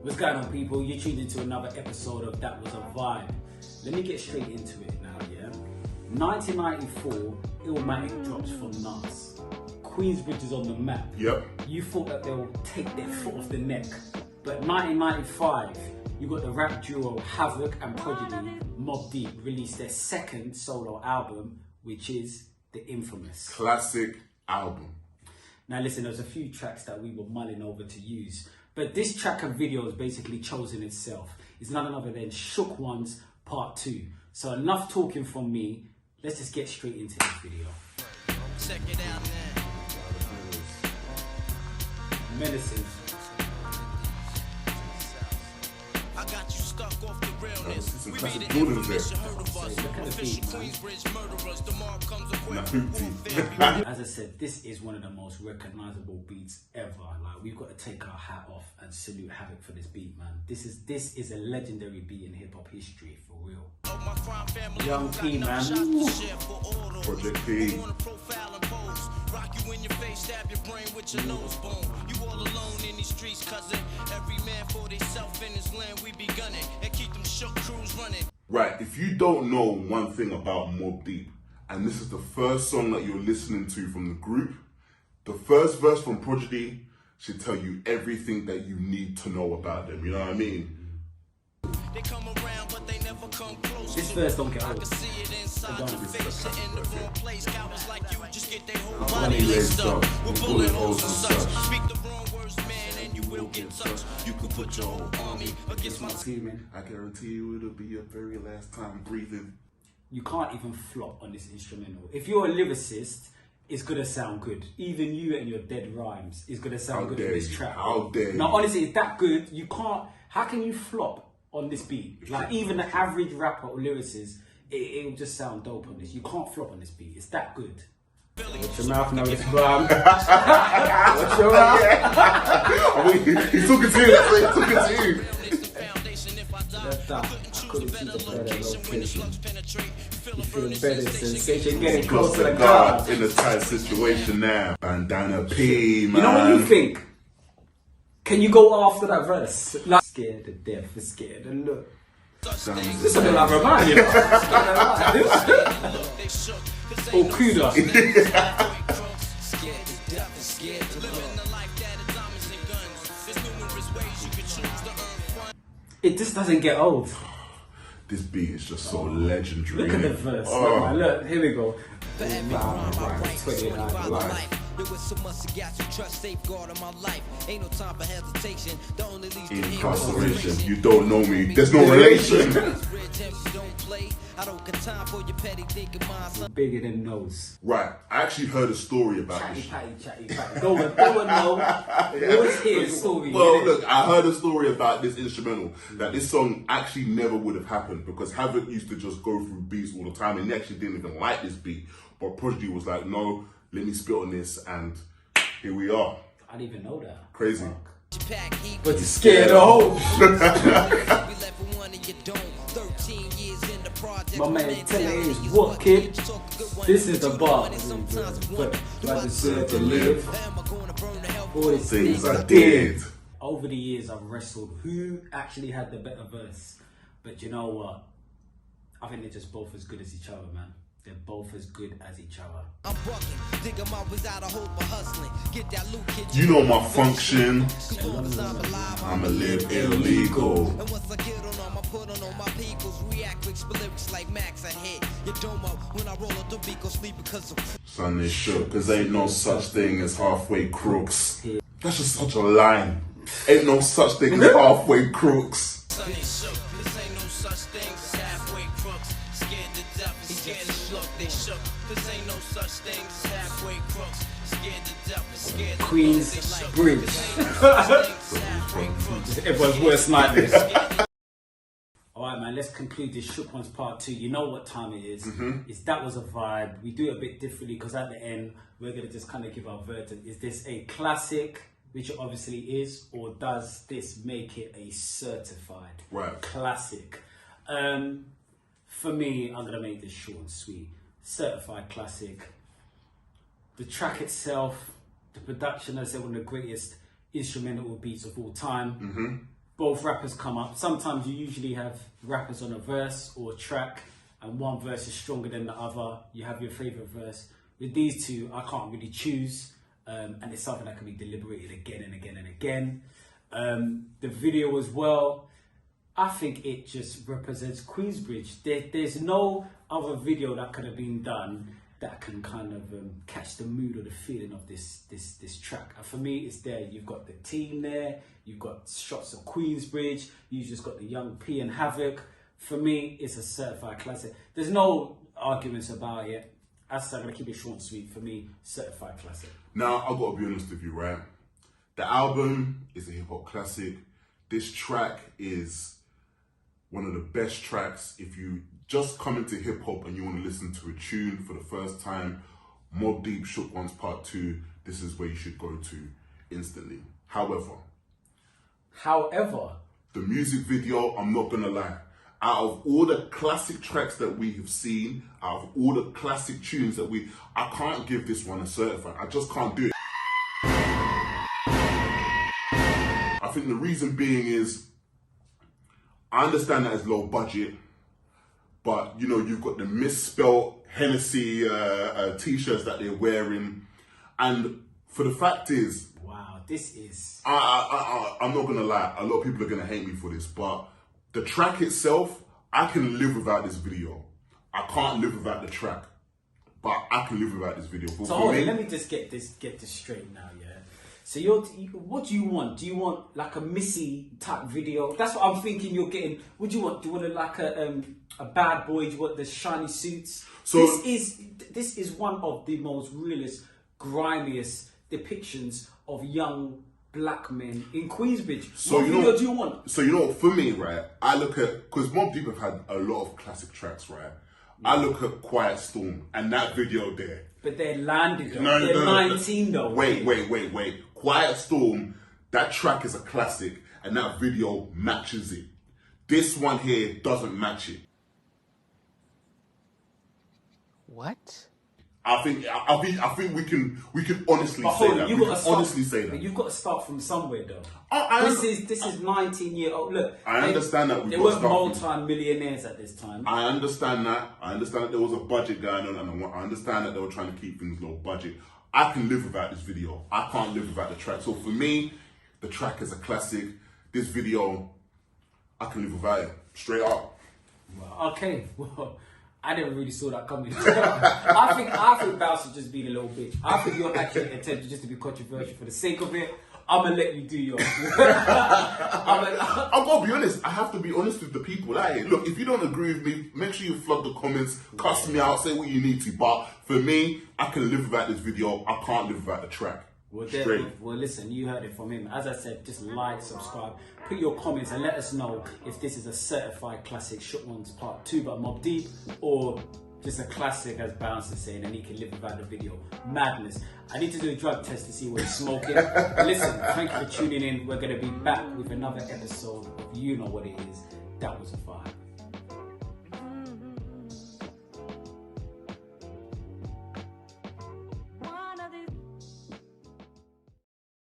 What's going on, people? You're tuned into another episode of That Was a Vibe. Let me get straight into it now, yeah? 1994, Illmatic drops from Nas. Queensbridge is on the map. Yep. You thought that they'll take their foot off the neck. But 1995, you got the rap duo Havoc and Prodigy, Mobb Deep, released their second solo album, which is the infamous Classic album. Now listen, there's a few tracks that we were mulling over to use, but this track and video has basically chosen itself. It's none other than Shook Ones Part 2. So enough talking from me, let's just get straight into this video. Check it out now. Menacing. I got you stuck off the realness. Some We classic made it Jordans there. information heard of us. Look at the Official beat, man. Queensbridge murderers. Tomorrow comes a quick Nahuti. As I said, this is one of the most recognizable beats ever. Like, we've got to take our hat off and salute Havoc for this beat, man. This is a legendary beat in hip hop history, for real. my crime family. Young Got P, enough man. shots to share for all those. Project P. Who wanna profile and pose? Rock you in your face, stab your brain with your nose bone. You all alone in these streets, cousin. Every man for theyself in his land, we be gunning and keep them shook crews running. Right, if you don't know one thing about Mobb Deep, and this is the first song that you're listening to from the group, the first verse from Prodigy should tell you everything that you need to know about them, you know what I mean? They come around, but they never come close. This verse don't get I old. can see it inside Don't. your face. Sitting in the wrong place. Cowards like you just get their whole Body body laced up laced with bullet holes and such. Speak the wrong words, man, and you will get touched. You could put your whole army against my team. I guarantee you it'll be your very last time breathing. You can't even flop on this instrumental. If you're a lyricist, it's gonna sound good. Even you and your dead rhymes is gonna sound How good dare on this you. track. How dare Now, you. honestly, it's that good. You can't. How can you flop on this beat? Like, even the average rapper or lyricist, it'll just sound dope on this. You can't flop on this beat. It's that good. Watch your mouth now, this blam. Watch your mouth. I mean, he's talking to you, that's what he's talking to you. That's that. I couldn't see the better location. You feel better sensation getting close to the God. In a tight situation now. Bandana P, man. You know what you think? Can you go after that verse? Like, scared to death, is scared to look. This is a bit like Rahman, you know? Oh, kudos. It just doesn't get old. This beat is just so legendary. Look at the innit? verse. Oh. Look, man, look, here we go. For every crime I write, 29 life. there was so much I got to trust, safeguard of my life. Ain't no time for hesitation. The only leads to Incarceration. You don't know me. There's no relation. Don't play. I don't got time for your petty thinking mind. Bigger than nose. Right. I actually heard a story about Chatty, this. patty. Go on, no. Always hear a story. Well, innit? look, I heard a story about this instrumental that this song actually never would have happened because Havoc used to just go through beats all the time and he actually didn't even like this beat. But Prodigy was like, no, let me spit on this, and here we are. I didn't even know that. Crazy. But you're scared of hope. My man telling you what, kid? This is the bar. But I deserve to live. All the Things I did. Over the years, I've wrestled who actually had the better verse. But you know what? I think they're just both as good as each other, man. They're both as good as each other. I'm bucking, dig 'em out without a hope of hustling. Get that loot, kid. You know my function. I'ma live illegal. And once I get on them, I put on all my peoples. React with lyrics like Max. I hit your dome up when I roll up the beat, go sleep because of. Son is shook, cause ain't no such thing as halfway crooks. That's just such a line. Ain't no such thing as halfway crooks. Son is shook, cause ain't no such thing as halfway crooks. Scared to death and scared to look. They shook, cause ain't no such thing as halfway crooks. Scared to death and scared to Queensbridge. Everyone's worst nightmares. Alright, man, let's conclude this Shook Ones Part 2. You know what time it is. It's That Was a Vibe. We do it a bit differently because at the end, we're going to just kind of give our verdict. Is this a classic, which it obviously is, or does this make it a certified classic? For me, I'm going to make this short and sweet. Certified classic. The track itself, the production, as I said, one of the greatest instrumental beats of all time. Both rappers come up. Sometimes you usually have rappers on a verse or a track, and one verse is stronger than the other. You have your favorite verse. With these two, I can't really choose, and it's something that can be deliberated again and again and again. The video as well, I think it just represents Queensbridge. There's no other video that could have been done that can kind of catch the mood or the feeling of this track. And for me, it's there. You've got the team there. You've got shots of Queensbridge. You've just got the Young P and Havoc. For me, it's a certified classic. There's no arguments about it. As I'm gonna keep it short and sweet. For me, certified classic. Now, I've got to be honest with you, right? The album is a hip hop classic. This track is one of the best tracks if you just come into hip hop and you want to listen to a tune for the first time. Mobb Deep, Shook Ones Part 2, this is where you should go to instantly. However, the music video, I'm not gonna lie, out of all the classic tracks that we have seen, out of all the classic tunes that I can't give this one a certified. I just can't do it. I think the reason being is, I understand that it's low budget, but you know, you've got the misspelled Hennessy t-shirts that they're wearing, and for the fact is, wow, this is... I'm not gonna lie, a lot of people are gonna hate me for this, but the track itself, I can live without this video. I can't live without the track, but I can live without this video. So hold on, let me just get this straight now, yeah? So what do you want? Do you want like a Missy type video? That's what I'm thinking you're getting. What do you want? Do you want like a bad boy? Do you want the shiny suits? So this is one of the most realist, grimiest depictions of young black men in Queensbridge. So what video do you want? So you know, for me, right, I look at, because Mobb Deep have had a lot of classic tracks, right? I look at Quiet Storm and that video there. But they're landed though. They're 19 though. Wait. Quiet Storm, that track is a classic and that video matches it. This one here doesn't match it. What? I think we can honestly say that. You've got to start from somewhere though. This is 19-year-old. Look, I understand that they weren't multi-millionaires at this time. I understand that. I understand that there was a budget going on, and I understand that they were trying to keep things low budget. I can live without this video. I can't live without the track. So for me, the track is a classic. This video, I can live without it. Straight up. Well, okay. Well, I never really saw that coming. I think Bounce just being a little bitch. I think you're actually attempting just to be controversial for the sake of it. I'm gonna let you do yours. I've got to be honest. I have to be honest with the people. Like, look, if you don't agree with me, make sure you flood the comments, cuss me out, say what you need to. But for me, I can live without this video. I can't live without the track. Well, listen, you heard it from him. As I said, just like, subscribe, put your comments and let us know if this is a certified classic Shook Ones Part 2 by Mobb Deep, or just a classic, as Bounce is saying, and he can live without the video. Madness. I need to do a drug test to see what he's smoking. Listen, thank you for tuning in. We're going to be back with another episode of You Know What It Is. That was a vibe.